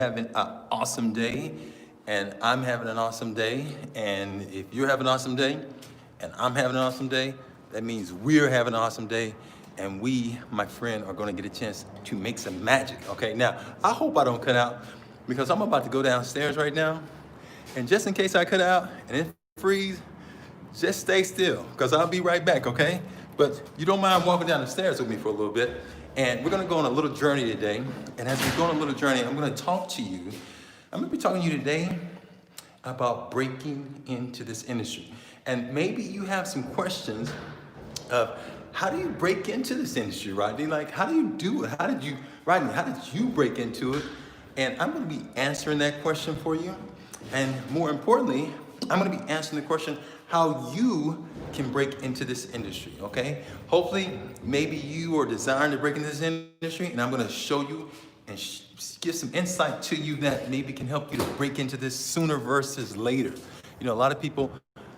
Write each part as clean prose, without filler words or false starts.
having an awesome day, and I'm having an awesome day. And if you're having an awesome day, and I'm having an awesome day, that means we're having an awesome day. And we, my friend, are going to get a chance to make some magic. Okay, now I hope I don't cut out because I'm about to go downstairs right now. And just in case I cut out and it freeze, just stay still because I'll be right back, okay? But you don't mind walking down the stairs with me for a little bit. And we're gonna go on a little journey today. And as we go on a little journey, I'm gonna talk to you. I'm gonna be talking to you today about breaking into this industry. And maybe you have some questions of how do you break into this industry, Rodney? Like, how do you do it? Rodney, how did you break into it? And I'm gonna be answering that question for you. And more importantly, I'm gonna be answering the question how you can break into this industry, okay? Hopefully, maybe you are desiring to break into this industry, and I'm gonna show you and give some insight to you that maybe can help you to break into this sooner versus later. You know, a lot of people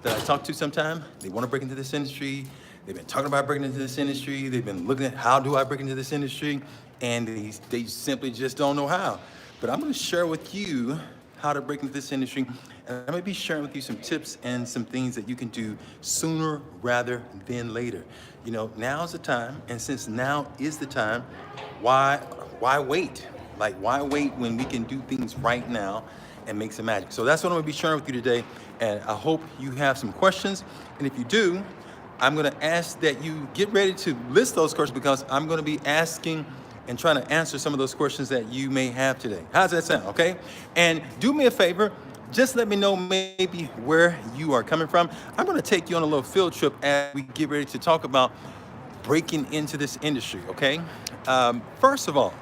that I talk to sometimes, they wanna break into this industry, they've been talking about breaking into this industry, they've been looking at how do I break into this industry, and they simply just don't know how. But I'm gonna share with you how to break into this industry. And I'm gonna be sharing with you some tips and some things that you can do sooner rather than later. You know, now's the time, and since now is the time, why wait? Like, why wait when we can do things right now and make some magic? So that's what I'm gonna be sharing with you today, and I hope you have some questions. And if you do, I'm gonna ask that you get ready to list those questions because I'm gonna be asking and trying to answer some of those questions that you may have today. How's that sound, okay? And do me a favor, just let me know maybe where you are coming from. I'm gonna take you on a little field trip as we get ready to talk about breaking into this industry, okay? First of all,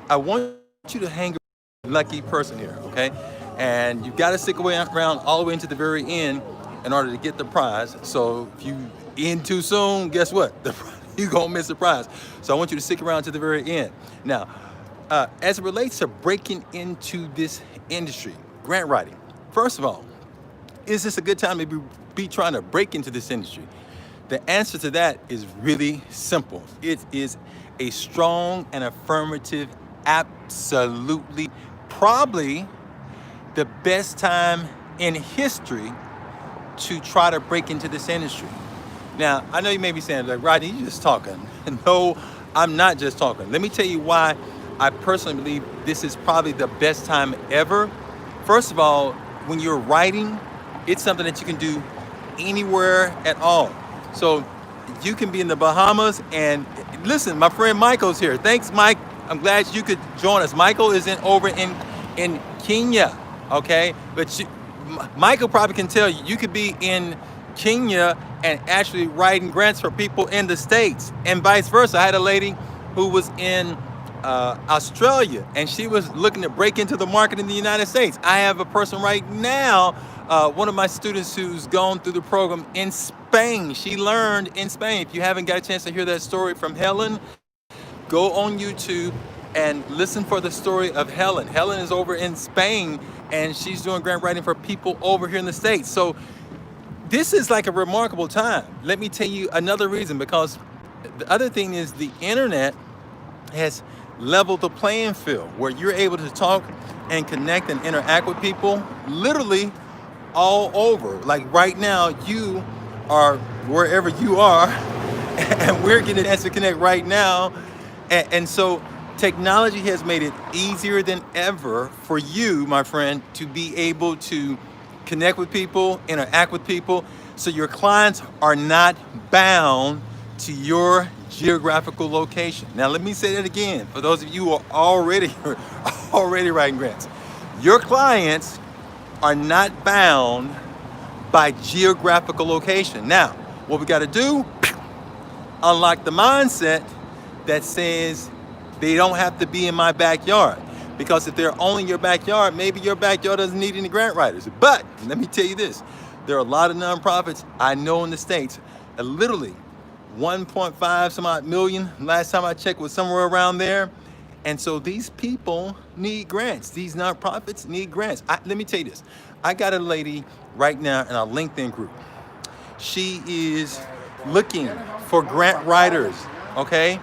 I want you to hang a lucky person here, okay? And you gotta stick around all the way into the very end in order to get the prize. So if you end too soon, guess what? You're gonna miss the prize. So I want you to stick around to the very end. Now, as it relates to breaking into this industry, grant writing, first of all, is this a good time to be trying to break into this industry? The answer to that is really simple. It is a strong and affirmative, absolutely, probably the best time in history to try to break into this industry. Now, I know you may be saying, like, Rodney, you're just talking. No, I'm not just talking. Let me tell you why I personally believe this is probably the best time ever. First of all, when you're writing, it's something that you can do anywhere at all. So you can be in the Bahamas and listen, my friend Michael's here. Thanks, Mike. I'm glad you could join us. Michael is over in Kenya, okay? But Michael probably can tell you, you could be in Kenya and actually writing grants for people in the States and vice versa. I had a lady who was in Australia and she was looking to break into the market in the United States. I have a person right now, one of my students who's gone through the program in Spain. She learned in Spain. If you haven't got a chance to hear that story from Helen, go on YouTube and listen for the story of Helen. Helen is over in Spain and she's doing grant writing for people over here in the States. So this is like a remarkable time. Let me tell you another reason, because the other thing is the internet has leveled the playing field where you're able to talk and connect and interact with people literally all over. Like right now, you are wherever you are and we're getting a chance to connect right now. And so technology has made it easier than ever for you, my friend, to be able to connect with people, interact with people, so your clients are not bound to your geographical location. Now, let me say that again for those of you who are already writing grants. Your clients are not bound by geographical location. Now, what we got to do, unlock the mindset that says they don't have to be in my backyard. Because if they're only in your backyard, maybe your backyard doesn't need any grant writers. But let me tell you this, there are a lot of nonprofits I know in the States, literally 1.5 some odd million. Last time I checked was somewhere around there. And so these people need grants. These nonprofits need grants. Let me tell you this. I got a lady right now in our LinkedIn group. She is looking for grant writers, okay?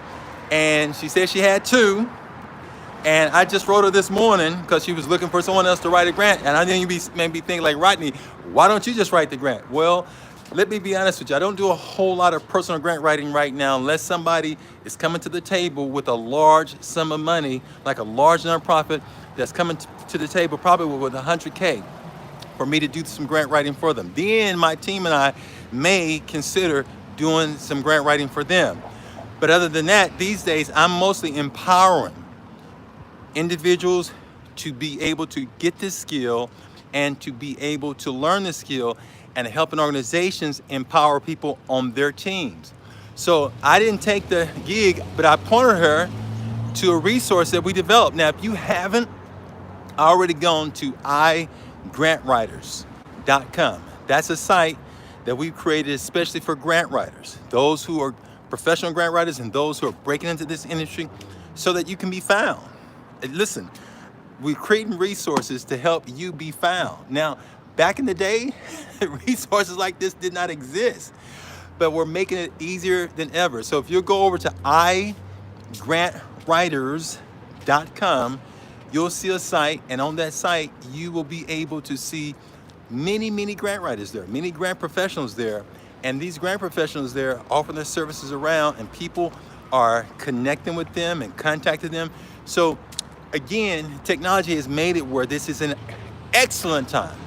And she said she had two. And I just wrote her this morning because she was looking for someone else to write a grant. And I know you may be thinking like, Rodney, why don't you just write the grant? Well, let me be honest with you. I don't do a whole lot of personal grant writing right now unless somebody is coming to the table with a large sum of money, like a large nonprofit that's coming to the table probably with 100K for me to do some grant writing for them. Then my team and I may consider doing some grant writing for them. But other than that, these days, I'm mostly empowering individuals to be able to get this skill and to be able to learn the skill and helping organizations empower people on their teams. So I didn't take the gig, but I pointed her to a resource that we developed. Now, if you haven't already gone to igrantwriters.com, that's a site that we've created especially for grant writers, those who are professional grant writers and those who are breaking into this industry so that you can be found. Listen, we're creating resources to help you be found. Now, back in the day, resources like this did not exist, but we're making it easier than ever. So if you go over to igrantwriters.com, you'll see a site, and on that site, you will be able to see many grant writers there, many grant professionals there. And these grant professionals there offer their services around, and people are connecting with them and contacting them. So again, technology has made it where this is an excellent time.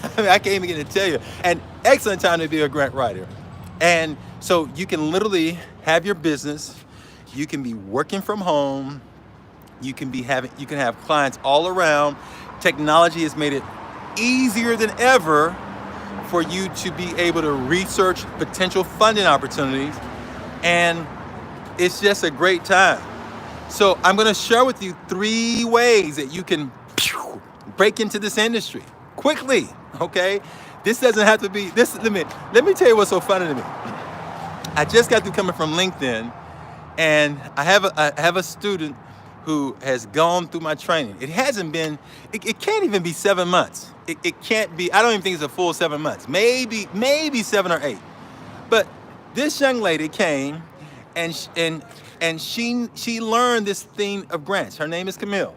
I mean, I can't even get to tell you, an excellent time to be a grant writer. And so you can literally have your business, you can be working from home, you can have clients all around. Technology has made it easier than ever for you to be able to research potential funding opportunities, and it's just a great time. So I'm going to share with you 3 ways that you can break into this industry quickly. Okay, this doesn't have to be this. Let me tell you what's so funny to me. I just got through coming from LinkedIn, and I have a student who has gone through my training. It hasn't been, it can't even be 7 months. It can't be, I don't even think it's a full 7 months, maybe 7 or 8. But this young lady came and she learned this thing of grants. Her name is Camille.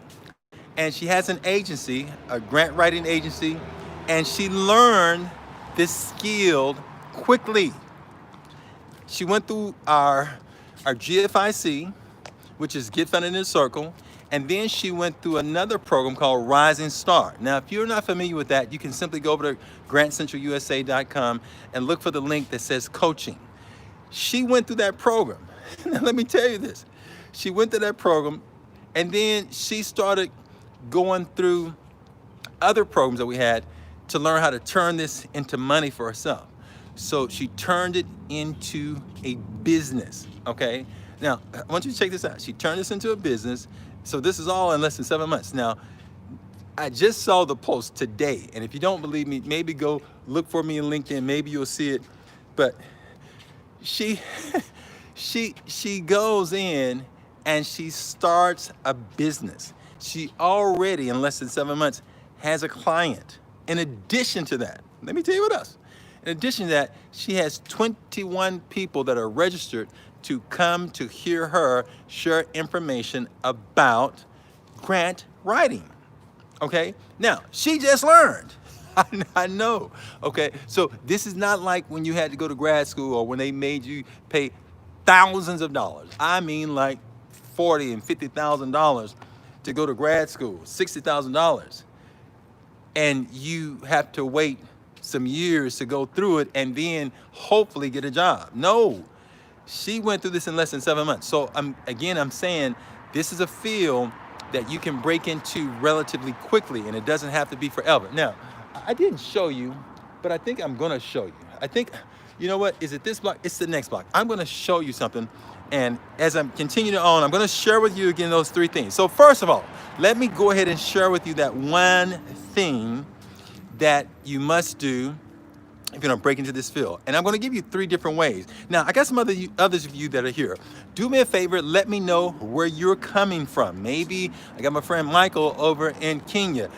And she has an agency, a grant writing agency, and she learned this skill quickly. She went through our GFIC, which is Get Funded in a Circle, and then she went through another program called Rising Star. Now, if you're not familiar with that, you can simply go over to grantcentralusa.com and look for the link that says coaching. She went through that program. Now, let me tell you this. She went through that program, and then she started going through other programs that we had to learn how to turn this into money for herself. So she turned it into a business, okay? Now, I want you to check this out. She turned this into a business. So this is all in less than 7 months. Now, I just saw the post today. And if you don't believe me, maybe go look for me in LinkedIn. Maybe you'll see it. But she goes in and she starts a business. She already, in less than 7 months, has a client. In addition to that, let me tell you what else. In addition to that, she has 21 people that are registered to come to hear her share information about grant writing. Okay? Now, she just learned. I know. Okay? So this is not like when you had to go to grad school or when they made you pay thousands of dollars. I mean like $40,000 and $50,000 to go to grad school, $60,000. And you have to wait some years to go through it and then hopefully get a job. No. She went through this in less than 7 months. So I'm saying this is a field that you can break into relatively quickly, and it doesn't have to be forever. Now, I didn't show you, but I think I'm gonna show you. I think, you know what, is it this block? It's the next block. I'm gonna show you something, and as I'm continuing on, I'm gonna share with you again those 3 things. So first of all, let me go ahead and share with you that one thing that you must do if you're gonna break into this field. And I'm gonna give you 3 different ways. Now, I got some others of you that are here. Do me a favor, let me know where you're coming from. Maybe I got my friend Michael over in Kenya.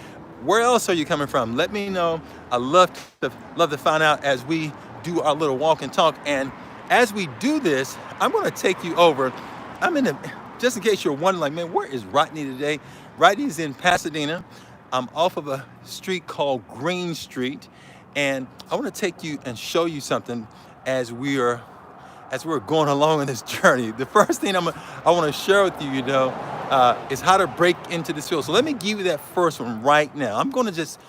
Where else are you coming from? Let me know. I love to find out as we do our little walk and talk. And as we do this, I'm gonna take you over. I'm in just in case you're wondering, like, man, where is Rodney today? Rodney's in Pasadena. I'm off of a street called Green Street, and I want to take you and show you something as we're going along in this journey. The first thing I want to share with you, is how to break into this field. So let me give you that first one right now. I'm going to just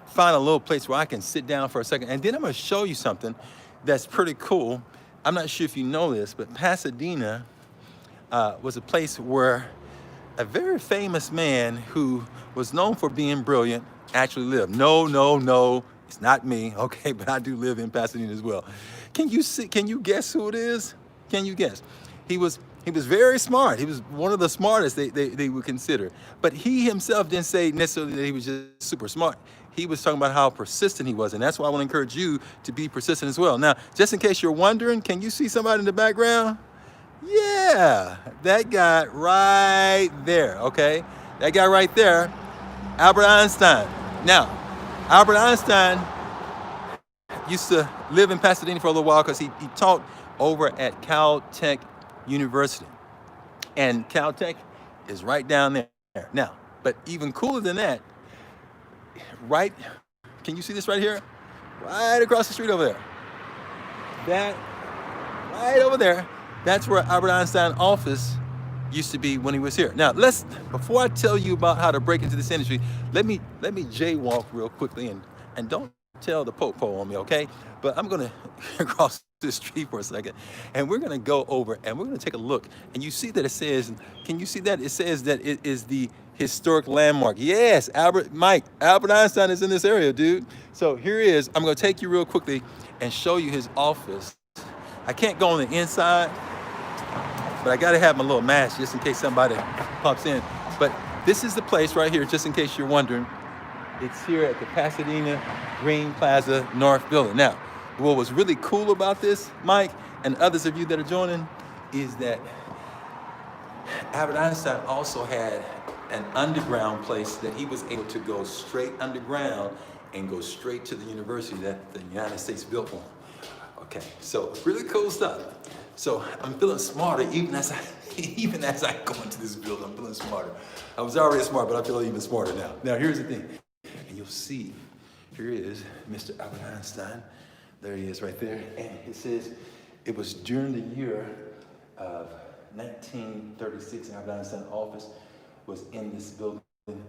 find a little place where I can sit down for a second, and then I'm going to show you something that's pretty cool. I'm not sure if you know this, but Pasadena was a place where a very famous man who was known for being brilliant actually lived. No, it's not me, okay, but I do live in Pasadena as well. Can you guess who it is? Can you guess? He was very smart. He was one of the smartest they would consider. But he himself didn't say necessarily that he was just super smart. He was talking about how persistent he was, and that's why I want to encourage you to be persistent as well. Now, just in case you're wondering, can you see somebody in the background? Yeah, that guy right there, okay? That guy right there, Albert Einstein. Now, Albert Einstein used to live in Pasadena for a little while because he taught over at Caltech University. And Caltech is right down there. Now, but even cooler than that, right, can you see this right here? Right across the street over there. That, right over there, that's where Albert Einstein's office used to be when he was here. Now, before I tell you about how to break into this industry, let me jaywalk real quickly and don't tell the po-po on me, okay? But I'm gonna cross the street for a second, and we're gonna go over and we're gonna take a look. And you see that it says, can you see that? It says that it is the historic landmark. Yes, Albert Einstein is in this area, dude. So here he is. I'm gonna take you real quickly and show you his office. I can't go on the inside, but I gotta have my little mask just in case somebody pops in. But this is the place right here, just in case you're wondering. It's here at the Pasadena Green Plaza North Building. Now, what was really cool about this, Mike, and others of you that are joining, is that Albert Einstein also had an underground place that he was able to go straight underground and go straight to the university that the United States built for him. Okay, so really cool stuff. So I'm feeling smarter even as I go into this building. I'm feeling smarter. I was already smart, but I feel even smarter now. Now here's the thing, and you'll see, here is Mr. Albert Einstein. There he is right there, and it says it was during the year of 1936, Albert Einstein's office was in this building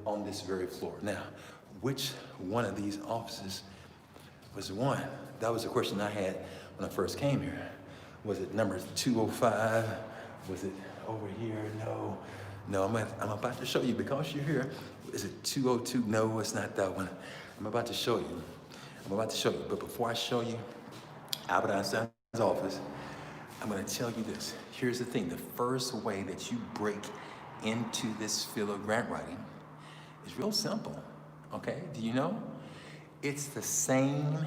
on this very floor. Now, which one of these offices was the one? That was the question I had when I first came here. Was it number 205? Was it over here? No, I'm about to show you because you're here. Is it 202? No, it's not that one. I'm about to show you. But before I show you Albert Einstein's office, I'm going to tell you this. Here's the thing. The first way that you break into this field of grant writing is real simple. Okay? Do you know? It's the same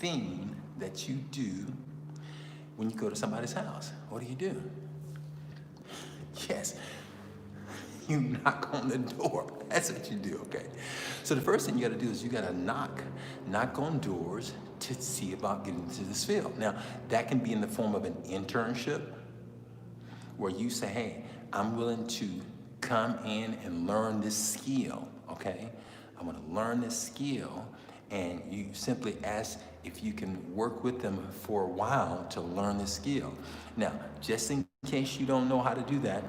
thing that you do when you go to somebody's house. What do? Yes. You knock on the door. That's what you do, okay? So the first thing you gotta do is you gotta knock on doors to see about getting into this field. Now, that can be in the form of an internship where you say, hey, I'm willing to come in and learn this skill, okay? I wanna learn this skill, and you simply ask if you can work with them for a while to learn this skill. Now, just in case you don't know how to do that,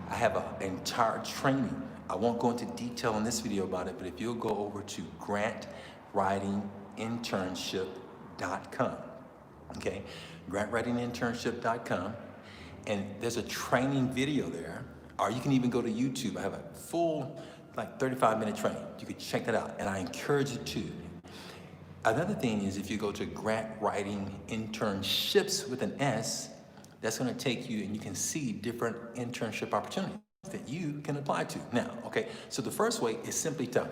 I have an entire training. I won't go into detail in this video about it, but if you'll go over to grantwritinginternship.com, okay? grantwritinginternship.com, and there's a training video there, or you can even go to YouTube. I have a full, 35-minute training. You can check that out, and I encourage you to. Another thing is if you go to Grant Writing Internships with an S, that's gonna take you and you can see different internship opportunities that you can apply to. Now, okay, so the first way is simply to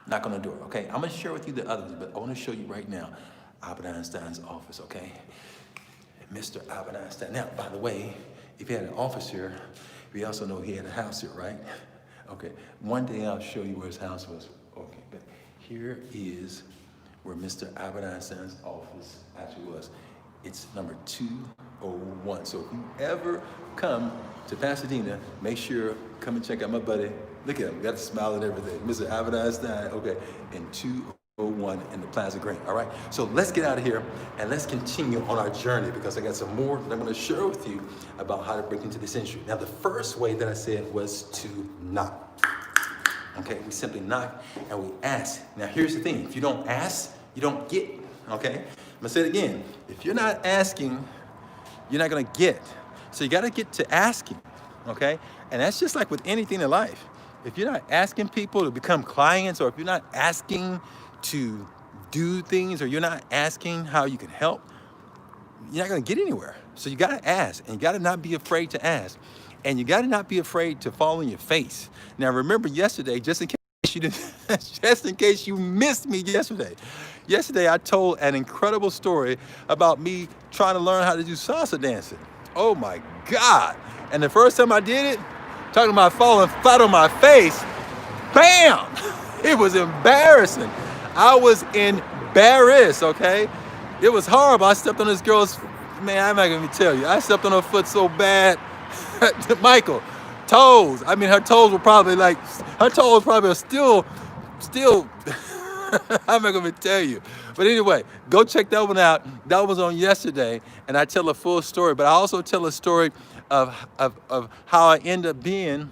knock on the door, okay? I'm gonna share with you the others, but I wanna show you right now Albert Einstein's office, okay? Mr. Albert Einstein. Now, by the way, if he had an office here, we also know he had a house here, right? Okay, one day I'll show you where his house was. Okay, but here is where Mr. Albert Einstein's office actually was. It's number 201. So if you ever come to Pasadena, make sure, come and check out my buddy. Look at him, got a smile and everything. Mr. Albert Einstein, okay, in 201 in the Plaza Green, all right? So let's get out of here and let's continue on our journey because I got some more that I'm gonna share with you about how to break into this industry. Now, the first way that I said was to knock. Okay, we simply knock and we ask. Now, here's the thing. If you don't ask, you don't get, okay? I'm gonna say it again. If you're not asking, you're not gonna get. So you gotta get to asking, okay? And that's just like with anything in life. If you're not asking people to become clients, or if you're not asking to do things, or you're not asking how you can help, you're not gonna get anywhere. So you gotta ask, and you gotta not be afraid to ask. And you gotta not be afraid to fall on your face. Now remember yesterday, just in case you didn't, just in case you missed me yesterday. Yesterday I told an incredible story about me trying to learn how to do salsa dancing. Oh my God. And the first time I did it, talking about falling flat on my face, bam! It was embarrassing. I was embarrassed, okay? It was horrible. I stepped on this girl's, man, I'm not gonna tell you. I stepped on her foot so bad. Michael, toes. I mean, her toes were probably like, her toes probably are still, I'm not gonna tell you. But anyway, go check that one out. That was on yesterday, and I tell a full story, but I also tell a story of how I end up being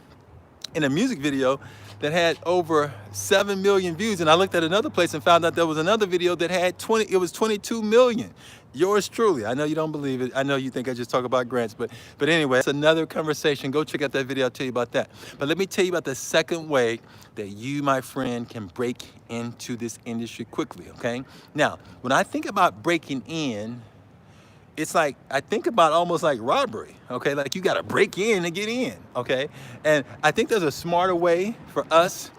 in a music video that had over 7 million views. And I looked at another place and found out there was another video that had 22 million. Yours truly. I know you don't believe it. I know you think I just talk about grants, but anyway, it's another conversation. Go check out that video. I'll tell you about that. But let me tell you about the second way that you, my friend, can break into this industry quickly, okay? Now, when I think about breaking in, it's like, I think about almost like robbery, okay? Like you gotta break in to get in, okay? And I think there's a smarter way for us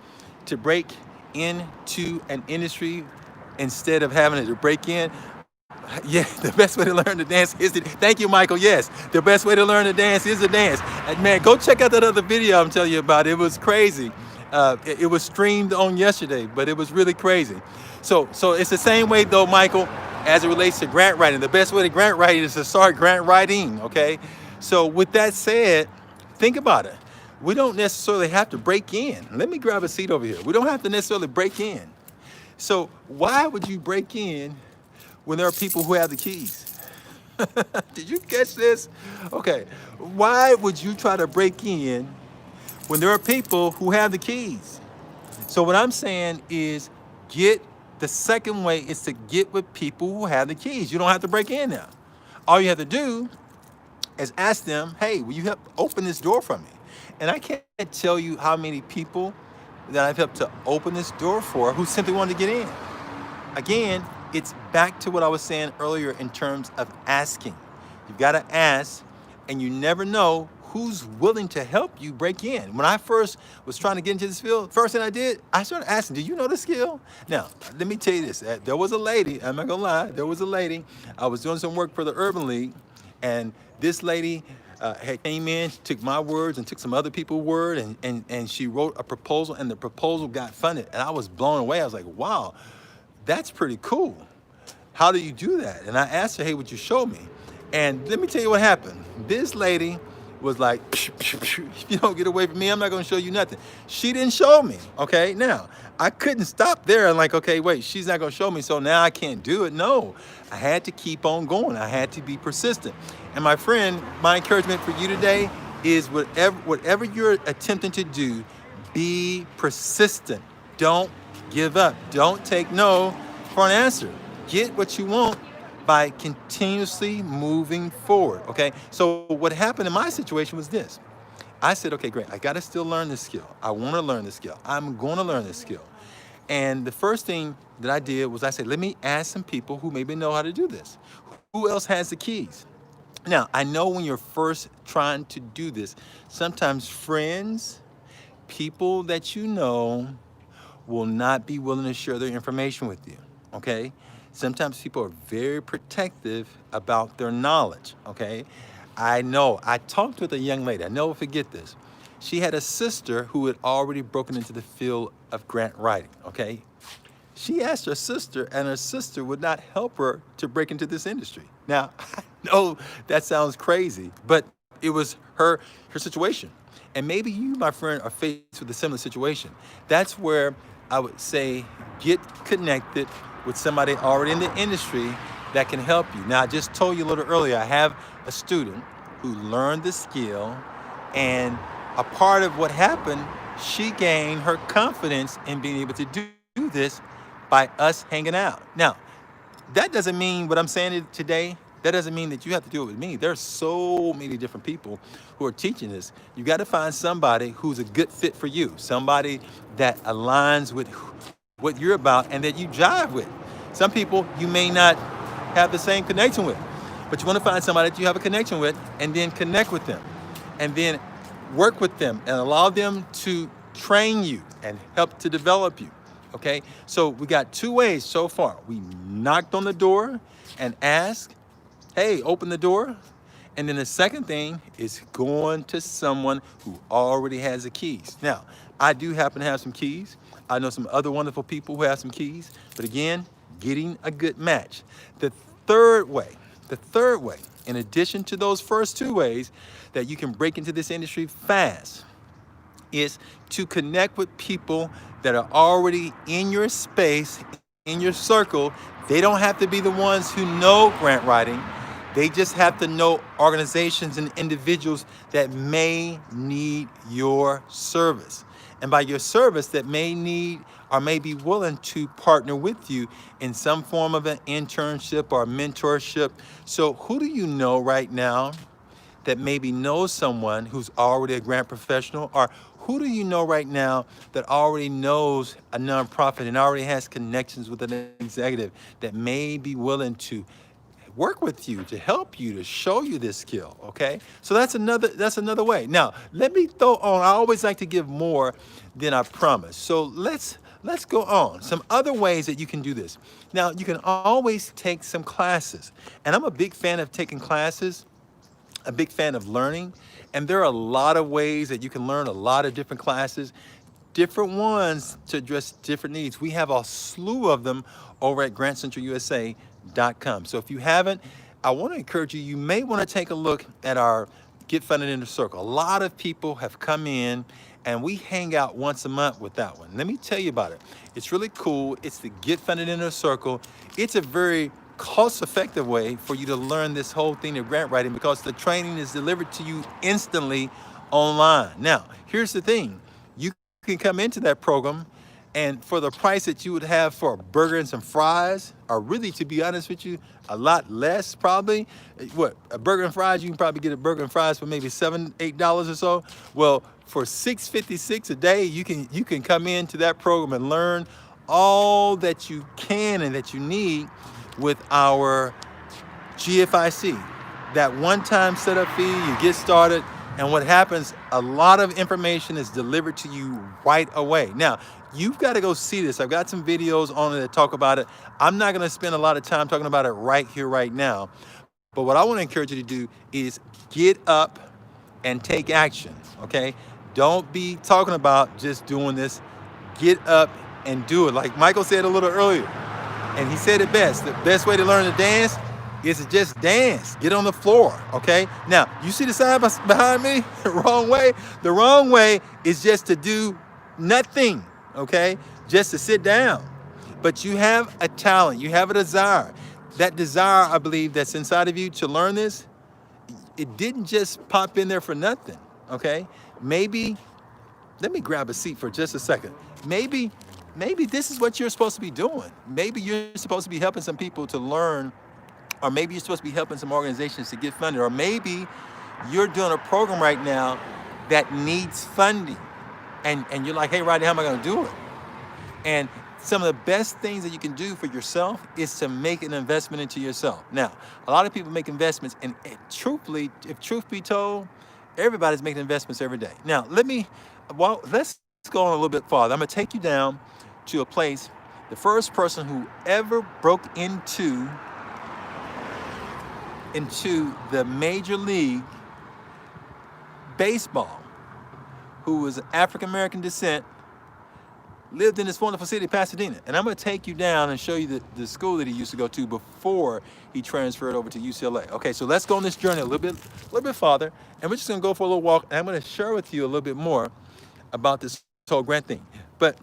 to break into an industry instead of having to break in. Yeah, the best way to learn to dance is to, thank you, Michael, yes. The best way to learn to dance is to dance. And man, go check out that other video I'm telling you about. It was crazy. It was streamed on yesterday, but it was really crazy. So it's the same way though, Michael, as it relates to grant writing. The best way to grant write is to start grant writing, okay? So with that said, think about it. We don't necessarily have to break in. Let me grab a seat over here. We don't have to necessarily break in. So why would you break in when there are people who have the keys? Did you catch this? Okay, why would you try to break in when there are people who have the keys? So what I'm saying is the second way is to get with people who have the keys. You don't have to break in now. All you have to do is ask them, hey, will you help open this door for me? And I can't tell you how many people that I've helped to open this door for who simply wanted to get in. Again, it's back to what I was saying earlier in terms of asking. You've got to ask, and you never know who's willing to help you break in. When I first was trying to get into this field, first thing I did, I started asking, do you know the skill? Now, let me tell you this. There was a lady, I'm not gonna lie, there was a lady, I was doing some work for the Urban League, and this lady had came in, she took my words and took some other people's word, and she wrote a proposal, and the proposal got funded. And I was blown away. I was like, wow, that's pretty cool. How do you do that? And I asked her, hey, would you show me? And let me tell you what happened. This lady was like, if you don't get away from me, I'm not gonna show you nothing. She didn't show me, okay? Now, I couldn't stop there and like, okay, wait, she's not gonna show me, so now I can't do it. No, I had to keep on going. I had to be persistent. And my friend, my encouragement for you today is whatever you're attempting to do, be persistent. Don't give up. Don't take no for an answer. Get what you want by continuously moving forward, okay? So what happened in my situation was this. I said, okay, great, I gotta still learn this skill. I wanna learn this skill. I'm gonna learn this skill. And the first thing that I did was I said, let me ask some people who maybe know how to do this. Who else has the keys? Now, I know when you're first trying to do this, sometimes friends, people that you know will not be willing to share their information with you, okay? Sometimes people are very protective about their knowledge, okay? I know, I talked with a young lady, I never forget this. She had a sister who had already broken into the field of grant writing, okay? She asked her sister, and her sister would not help her to break into this industry. Now, I know that sounds crazy, but it was her situation. And maybe you, my friend, are faced with a similar situation. That's where I would say get connected with somebody already in the industry that can help you. Now, I just told you a little earlier, I have a student who learned the skill, and a part of what happened, she gained her confidence in being able to do this by us hanging out. Now, that doesn't mean what I'm saying today, that doesn't mean that you have to do it with me. There's so many different people who are teaching this. You got to find somebody who's a good fit for you, somebody that aligns with what you're about and that you jive with. Some people you may not have the same connection with, but you want to find somebody that you have a connection with and then connect with them and then work with them and allow them to train you and help to develop you. Okay, so we got two ways so far. We knocked on the door and asked, hey, open the door. And then the second thing is going to someone who already has the keys. Now, I do happen to have some keys. I know some other wonderful people who have some keys. But again, getting a good match. The third way, in addition to those first two ways that you can break into this industry fast, is to connect with people that are already in your space, in your circle. They don't have to be the ones who know grant writing. They just have to know organizations and individuals that may need your service. And by your service, that may need or may be willing to partner with you in some form of an internship or mentorship. So who do you know right now that maybe knows someone who's already a grant professional? Or who do you know right now that already knows a nonprofit and already has connections with an executive that may be willing to work with you, to help you, to show you this skill, okay? So that's another way. Now, let me throw on, I always like to give more than I promise. So let's go on. Some other ways that you can do this. Now, you can always take some classes. And I'm a big fan of taking classes, a big fan of learning. And there are a lot of ways that you can learn a lot of different classes, different ones to address different needs. We have a slew of them over at grantcentralusa.com. So if you haven't, I want to encourage you, you may want to take a look at our Get Funded Inner Circle. A lot of people have come in and we hang out once a month with that one. Let me tell you about it. It's really cool. It's the Get Funded Inner Circle. It's a very cost-effective way for you to learn this whole thing of grant writing because the training is delivered to you instantly online. Now, here's the thing. You can come into that program and for the price that you would have for a burger and some fries, or really, to be honest with you, a lot less probably. What, a burger and fries, you can probably get a burger and fries for maybe $7, $8 or so. Well, for $6.56 a day, you can come into that program and learn all that you can and that you need with our GFIC. That one-time setup fee, you get started, and what happens, a lot of information is delivered to you right away. Now, you've got to go see this. I've got some videos on it that talk about it. I'm not going to spend a lot of time talking about it right here, right now. But what I want to encourage you to do is get up and take action, okay? Don't be talking about just doing this. Get up and do it. Like Michael said a little earlier, and he said it best. The best way to learn to dance is to just dance. Get on the floor, okay? Now, you see the sign behind me? The wrong way? The wrong way is just to do nothing, okay? Just to sit down. But you have a talent. You have a desire. That desire, I believe, that's inside of you to learn this, it didn't just pop in there for nothing, okay? Maybe, let me grab a seat for just a second. Maybe this is what you're supposed to be doing. Maybe you're supposed to be helping some people to learn, or maybe you're supposed to be helping some organizations to get funded, or maybe you're doing a program right now that needs funding. And you're like, hey, Rodney, how am I gonna do it? And some of the best things that you can do for yourself is to make an investment into yourself. Now, a lot of people make investments, and truthfully, if truth be told, everybody's making investments every day. Now, let's go on a little bit farther. I'm gonna take you down to a place, the first person who ever broke into the Major League Baseball, who was African-American descent, lived in this wonderful city, Pasadena. And I'm going to take you down and show you the school that he used to go to before he transferred over to UCLA. Okay, so let's go on this journey a little bit farther, and we're just going to go for a little walk, and I'm going to share with you a little bit more about this whole grant thing. But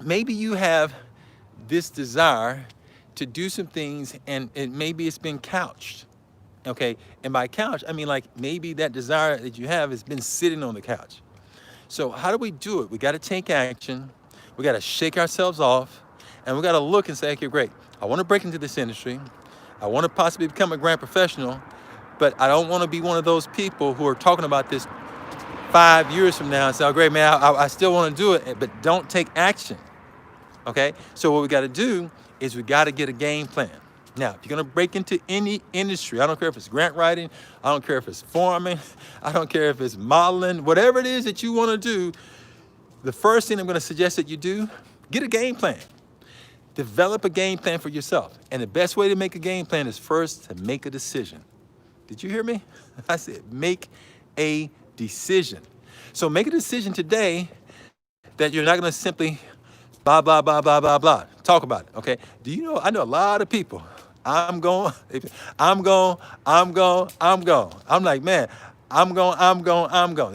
maybe you have this desire to do some things, and maybe it's been couched. Okay, and by couch, I mean like maybe that desire that you have has been sitting on the couch. So how do we do it? We got to take action. We got to shake ourselves off, and we got to look and say, okay, great. I want to break into this industry. I want to possibly become a grant professional, but I don't want to be one of those people who are talking about this 5 years from now and say, oh, great, man, I still want to do it, but don't take action. Okay, so what we got to do is we got to get a game plan. Now, if you're going to break into any industry, I don't care if it's grant writing, I don't care if it's farming, I don't care if it's modeling, whatever it is that you want to do, the first thing I'm going to suggest that you do, get a game plan. Develop a game plan for yourself. And the best way to make a game plan is first to make a decision. Did you hear me? I said make a decision. So make a decision today that you're not going to simply blah, blah, blah, blah, blah, blah. Talk about it, okay? Do you know, I know a lot of people, I'm going. I'm like, man, I'm going.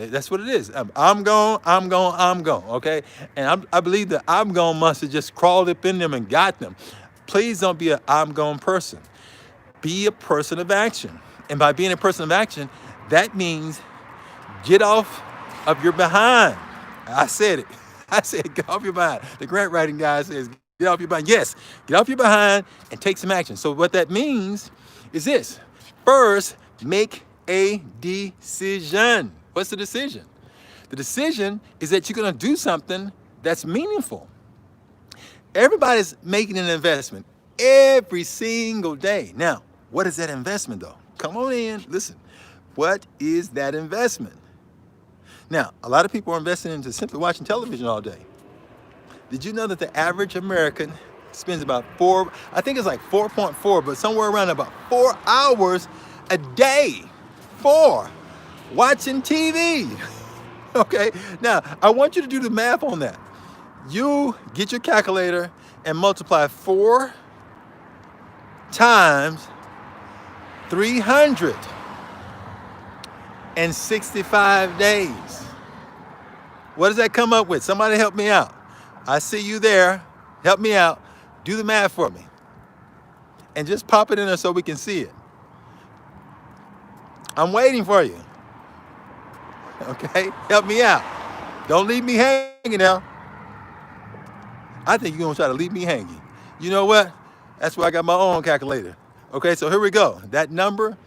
That's what it is. I'm going, okay? And I believe that I'm going must have just crawled up in them and got them. Please don't be a I'm going person. Be a person of action. And by being a person of action, that means get off of your behind. I said it. I said, get off your behind. The grant writing guy says, get off your behind. Yes, get off your behind and take some action. So what that means is this. First, make a decision. What's the decision? The decision is that you're going to do something that's meaningful. Everybody's making an investment every single day. Now, what is that investment though? Come on in, listen. What is that investment? Now, a lot of people are investing into simply watching television all day. Did you know that the average American spends about I think it's like 4.4, but somewhere around about 4 hours a day for watching TV? Okay, now I want you to do the math on that. You get your calculator and multiply 4 times 365 days. What does that come up with? Somebody help me out. I see you there. Help me out. Do the math for me. And just pop it in there so we can see it. I'm waiting for you. Okay? Help me out. Don't leave me hanging now. I think you're going to try to leave me hanging. You know what? That's why I got my own calculator. Okay, so here we go. That number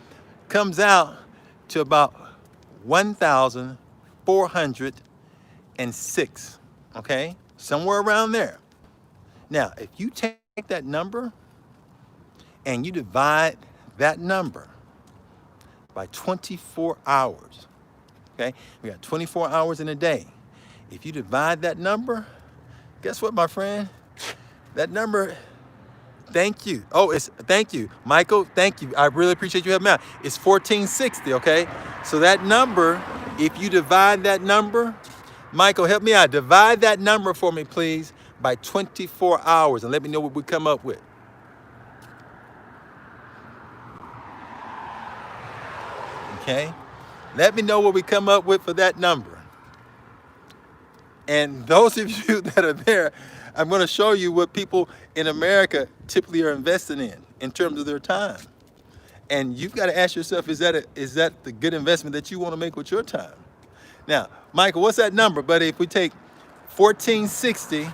comes out to about 1,406. Okay? Somewhere around there. Now, if you take that number and you divide that number by 24 hours, okay? We got 24 hours in a day. If you divide that number, guess what, my friend? That number, thank you. Thank you. Michael, thank you. I really appreciate you helping me out. It's 1460, okay? So that number, if you divide that number, Michael, help me out. Divide that number for me, please, by 24 hours and let me know what we come up with. Okay? Let me know what we come up with for that number. And those of you that are there, I'm going to show you what people in America typically are investing in terms of their time. And you've got to ask yourself, is that the good investment that you want to make with your time? Now, Michael, what's that number, buddy? If we take 1460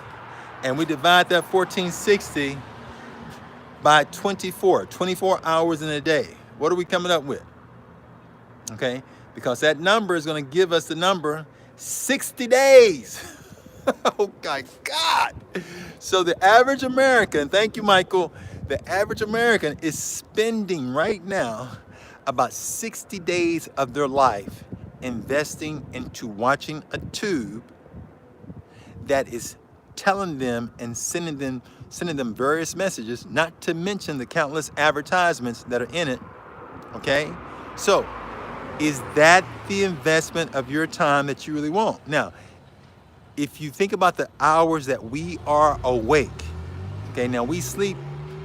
and we divide that 1460 by 24 hours in a day, what are we coming up with? Okay, because that number is going to give us the number 60 days. Oh my God. So the average American, thank you, Michael, the average American is spending right now about 60 days of their life investing into watching a tube that is telling them and sending them various messages, not to mention the countless advertisements that are in it. Okay? So, is that the investment of your time that you really want? Now, if you think about the hours that we are awake, okay, now we sleep,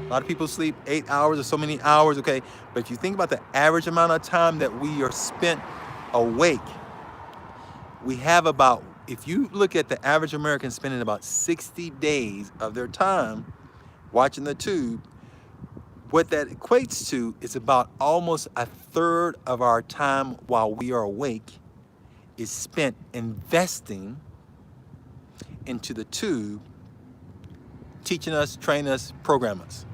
a lot of people sleep 8 hours or so many hours, okay, but if you think about the average amount of time that we are spent awake, we have about, if you look at the average American spending about 60 days of their time watching the tube, what that equates to is about almost a third of our time while we are awake is spent investing into the tube, teaching us, training us, program us.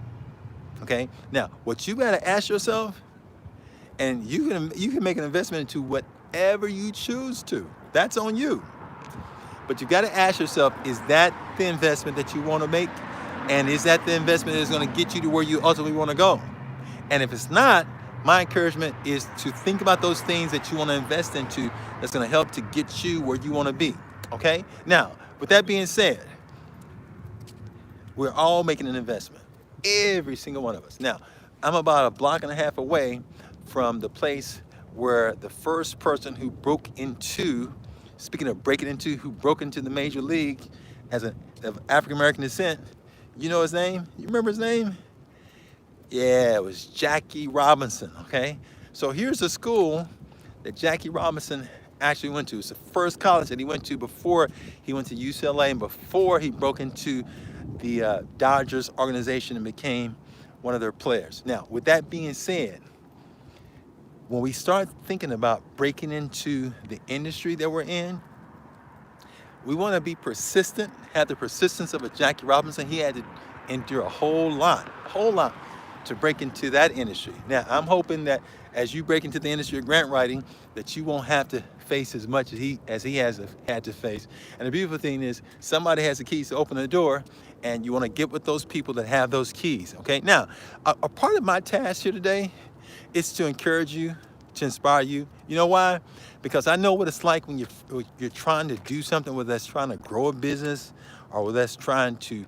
Okay? Now, what you gotta ask yourself, and you can make an investment into whatever you choose to. That's on you. But you gotta ask yourself, is that the investment that you wanna make? And is that the investment that's gonna get you to where you ultimately wanna go? And if it's not, my encouragement is to think about those things that you wanna invest into that's gonna help to get you where you wanna be, okay? Now, with that being said, we're all making an investment, every single one of us. Now, I'm about a block and a half away from the place where the first person who broke into, speaking of breaking into, who broke into the major league as of African-American descent, you know his name? You remember his name? Yeah, it was Jackie Robinson, okay? So here's a school that Jackie Robinson actually went to. It's the first college that he went to before he went to UCLA and before he broke into the Dodgers organization and became one of their players. Now, with that being said, when we start thinking about breaking into the industry that we're in, we want to be persistent, have the persistence of a Jackie Robinson. He had to endure a whole lot to break into that industry. Now, I'm hoping that as you break into the industry of grant writing, that you won't have to face as much as he has had to face. And the beautiful thing is, somebody has the keys to open the door, and you want to get with those people that have those keys, okay? Now, a part of my task here today is to encourage you, to inspire you. You know why? Because I know what it's like when you're trying to do something, whether that's trying to grow a business or whether that's trying to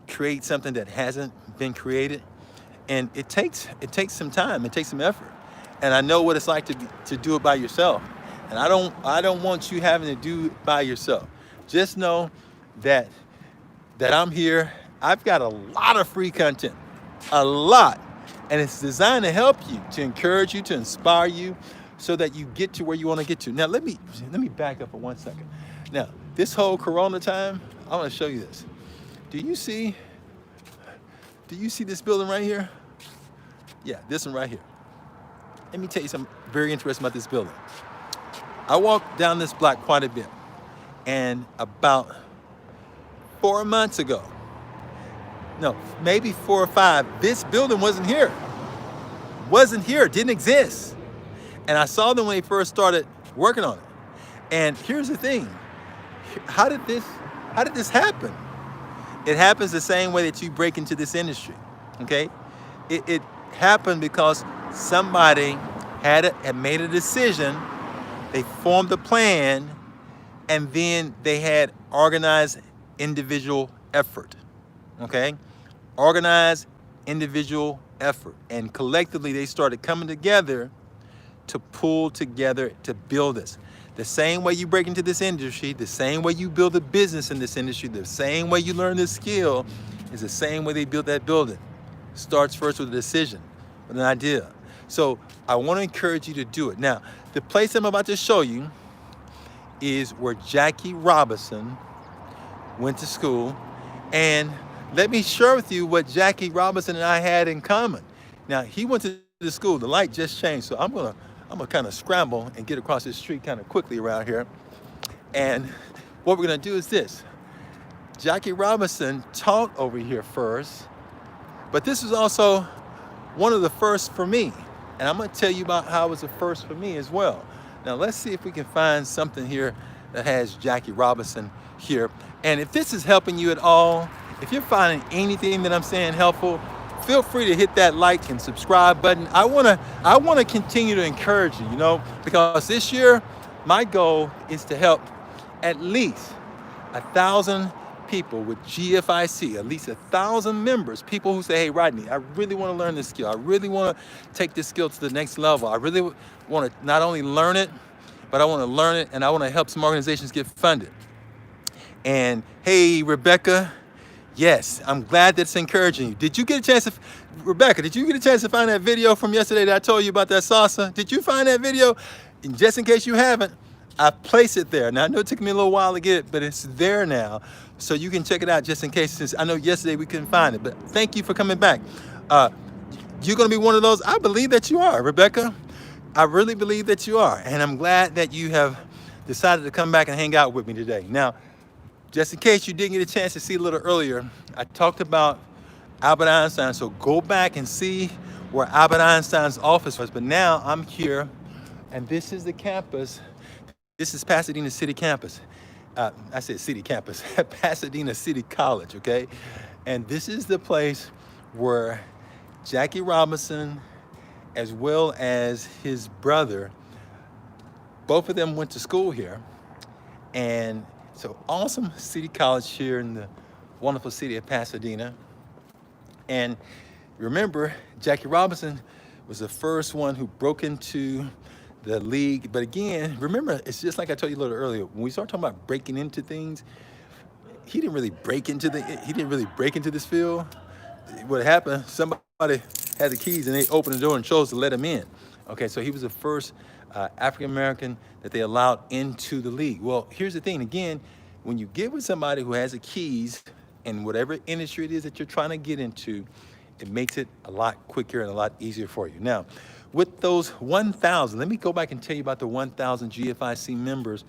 create something that hasn't been created. And it takes some time, it takes some effort. And I know what it's like to do it by yourself. And I don't want you having to do it by yourself. Just know that I'm here. I've got a lot of free content, a lot. And it's designed to help you, to encourage you, to inspire you, so that you get to where you want to get to. Now, let me back up for 1 second. Now, this whole Corona time, I want to show you this. Do you see this building right here? Yeah, this one right here. Let me tell you something very interesting about this building. I walked down this block quite a bit, and about 4 months ago, no, maybe 4 or 5, this building wasn't here, didn't exist. And I saw them when they first started working on it. And here's the thing, how did this happen? It happens the same way that you break into this industry, okay? It happened because somebody had made a decision, they formed a plan, and then they had organized individual effort, okay? Organized individual effort. And collectively, they started coming together to pull together to build this. The same way you break into this industry, the same way you build a business in this industry, the same way you learn this skill is the same way they build that building. Starts first with a decision, with an idea. So I want to encourage you to do it. Now, the place I'm about to show you is where Jackie Robinson went to school. And let me share with you what Jackie Robinson and I had in common. Now, he went to the school. The light just changed, so I'm gonna kind of scramble and get across this street kind of quickly around here. And what we're gonna do is this. Jackie Robinson taught over here first, but this was also one of the first for me. And I'm gonna tell you about how it was the first for me as well. Now let's see if we can find something here that has Jackie Robinson here. And if this is helping you at all, if you're finding anything that I'm saying helpful, feel free to hit that like and subscribe button. I wanna continue to encourage you, because this year, my goal is to help at least 1,000 people with GFIC, at least 1,000 members, people who say, hey, Rodney, I really wanna learn this skill. I really wanna take this skill to the next level. I really wanna not only learn it, but I wanna learn it and I wanna help some organizations get funded. And hey, Rebecca, yes, I'm glad that's encouraging you. Did you get a chance to, Rebecca, did you get a chance to find that video from yesterday that I told you about that salsa? Did you find that video? And just in case you haven't, I placed it there. Now, I know it took me a little while to get it, but it's there now. So you can check it out just in case, since I know yesterday we couldn't find it. But thank you for coming back. You're going to be one of those. I believe that you are, Rebecca. I really believe that you are. And I'm glad that you have decided to come back and hang out with me today. Now, just in case you didn't get a chance to see a little earlier, I talked about Albert Einstein. So go back and see where Albert Einstein's office was. But now I'm here, and this is the campus. This is Pasadena City campus. I said city campus, Pasadena City College, okay? And this is the place where Jackie Robinson, as well as his brother, both of them went to school here. And so awesome city college here in the wonderful city of Pasadena. And remember, Jackie Robinson was the first one who broke into the league. But again, remember, it's just like I told you a little earlier, when we start talking about breaking into things, he didn't really break into this field. What happened, somebody had the keys and they opened the door and chose to let him in. Okay, so he was the first African-American that they allowed into the league. Well, here's the thing, again, when you get with somebody who has the keys in whatever industry it is that you're trying to get into, it makes it a lot quicker and a lot easier for you. Now, with those 1,000, let me go back and tell you about the 1,000 GFIC members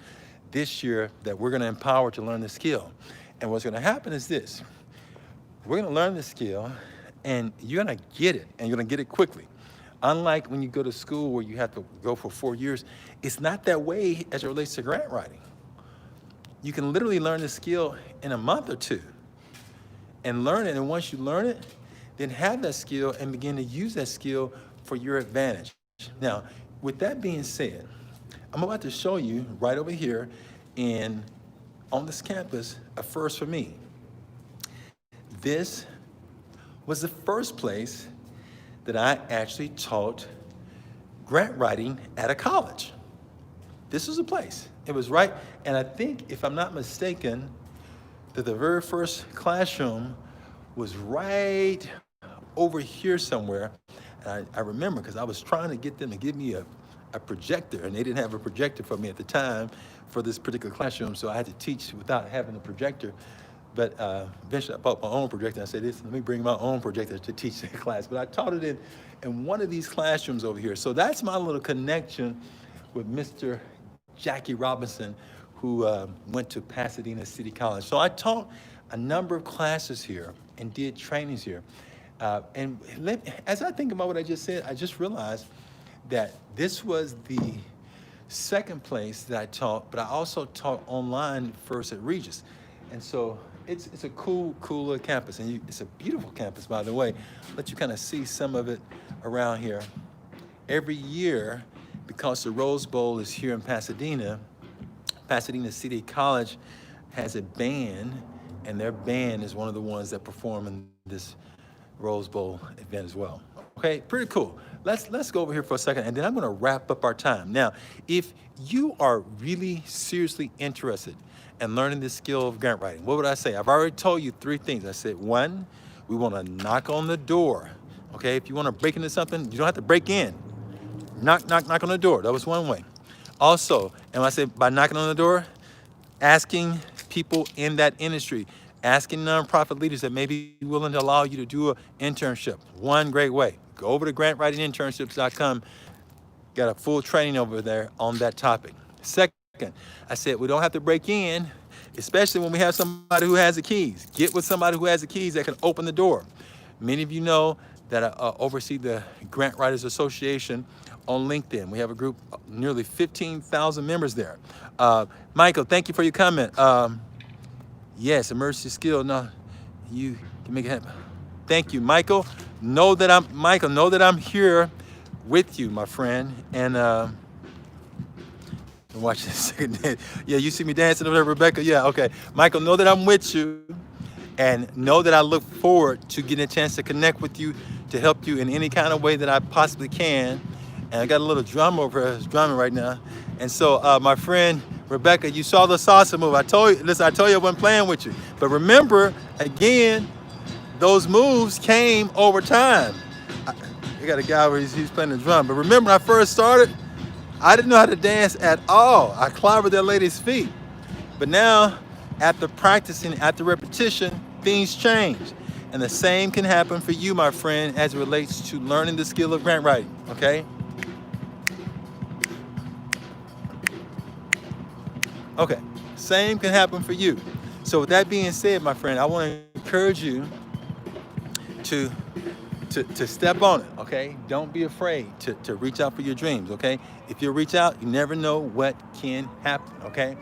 this year that we're gonna empower to learn the skill. And what's gonna happen is this. We're gonna learn the skill and you're gonna get it, and you're gonna get it quickly. Unlike when you go to school where you have to go for 4 years, it's not that way as it relates to grant writing. You can literally learn the skill in a month or two and learn it, and once you learn it, then have that skill and begin to use that skill for your advantage. Now, with that being said, I'm about to show you right over here on this campus, a first for me. This was the first place that I actually taught grant writing at a college. This was a place. It was right, and I think, if I'm not mistaken, that the very first classroom was right over here somewhere. And I remember because I was trying to get them to give me a projector, and they didn't have a projector for me at the time for this particular classroom, so I had to teach without having a projector. But eventually I bought my own projector. I said, let me bring my own projector to teach the class. But I taught it in one of these classrooms over here. So that's my little connection with Mr. Jackie Robinson, who went to Pasadena City College. So I taught a number of classes here and did trainings here. As I think about what I just said, I just realized that this was the second place that I taught, but I also taught online first at Regis. And so it's a cool little campus, and it's a beautiful campus, by the way. Let you kind of see some of it around here. Every year, because the Rose Bowl is here in Pasadena, Pasadena City College has a band, and their band is one of the ones that perform in this Rose Bowl event as well. Okay, pretty cool. Let's go over here for a second, and then I'm gonna wrap up our time. Now, if you are really seriously interested in learning this skill of grant writing, what would I say? I've already told you 3 things. I said, 1, we wanna knock on the door. Okay, if you wanna break into something, you don't have to break in. Knock on the door. That was one way. Also, and I said by knocking on the door, asking people in that industry, asking nonprofit leaders that may be willing to allow you to do an internship. One great way. Go over to grantwritinginternships.com. Got a full training over there on that topic. Second, I said we don't have to break in, especially when we have somebody who has the keys. Get with somebody who has the keys that can open the door. Many of you know that I oversee the Grant Writers Association on LinkedIn. We have a group, nearly 15,000 members there. Michael, thank you for your comment. Yes, emergency skill. No, you can make it happen. Thank you, Michael. Know that I'm here with you, my friend. And watch this second. Yeah, you see me dancing over there, Rebecca? Yeah, okay. Michael, know that I'm with you, and know that I look forward to getting a chance to connect with you, to help you in any kind of way that I possibly can. And I got a little drum over here, drumming right now. And so my friend Rebecca, you saw the salsa move. I told you, listen, I told you I wasn't playing with you. But remember, again, those moves came over time. I got a guy where he's playing the drum. But remember, when I first started, I didn't know how to dance at all. I clobbered that lady's feet. But now, after practicing, after repetition, things change. And the same can happen for you, my friend, as it relates to learning the skill of grant writing, okay? Okay, same can happen for you. So with that being said, my friend, I want to encourage you to step on it, okay? Don't be afraid to reach out for your dreams, okay? If you reach out, you never know what can happen, okay?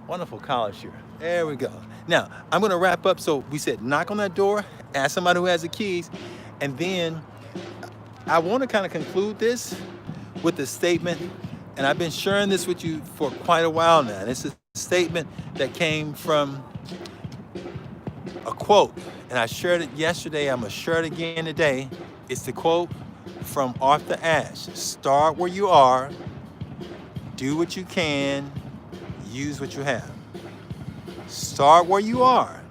Wonderful college year. There we go. Now, I'm going to wrap up. So we said knock on that door, ask somebody who has the keys, and then I want to kind of conclude this with a statement, and I've been sharing this with you for quite a while now. And it's a statement that came from a quote, and I shared it yesterday. I'm going to share it again today. It's the quote from Arthur Ashe. Start where you are, do what you can, use what you have. Start where you are,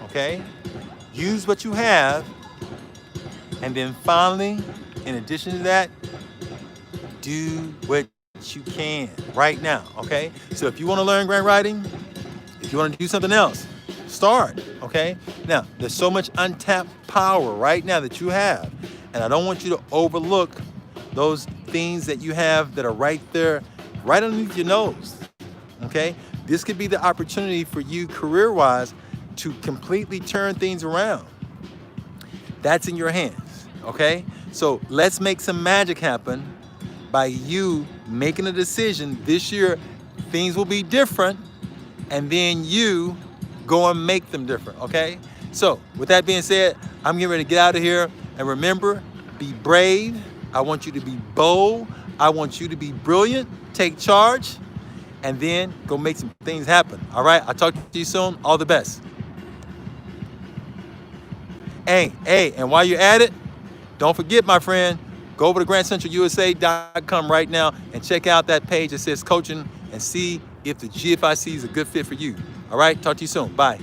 okay? Use what you have, and then finally, in addition to that, do what you can right now, okay? So if you want to learn grant writing, if you want to do something else, start, okay? Now, there's so much untapped power right now that you have, and I don't want you to overlook those things that you have that are right there, right underneath your nose, okay? This could be the opportunity for you career-wise to completely turn things around. That's in your hands, okay? So let's make some magic happen by you making a decision. This year, things will be different, and then you go and make them different, okay? So with that being said, I'm getting ready to get out of here. And remember, be brave. I want you to be bold. I want you to be brilliant. Take charge. And then go make some things happen. All right? I'll talk to you soon. All the best. Hey, and while you're at it, don't forget, my friend, go over to grandcentralusa.com right now and check out that page that says coaching and see if the GFIC is a good fit for you. All right? Talk to you soon. Bye.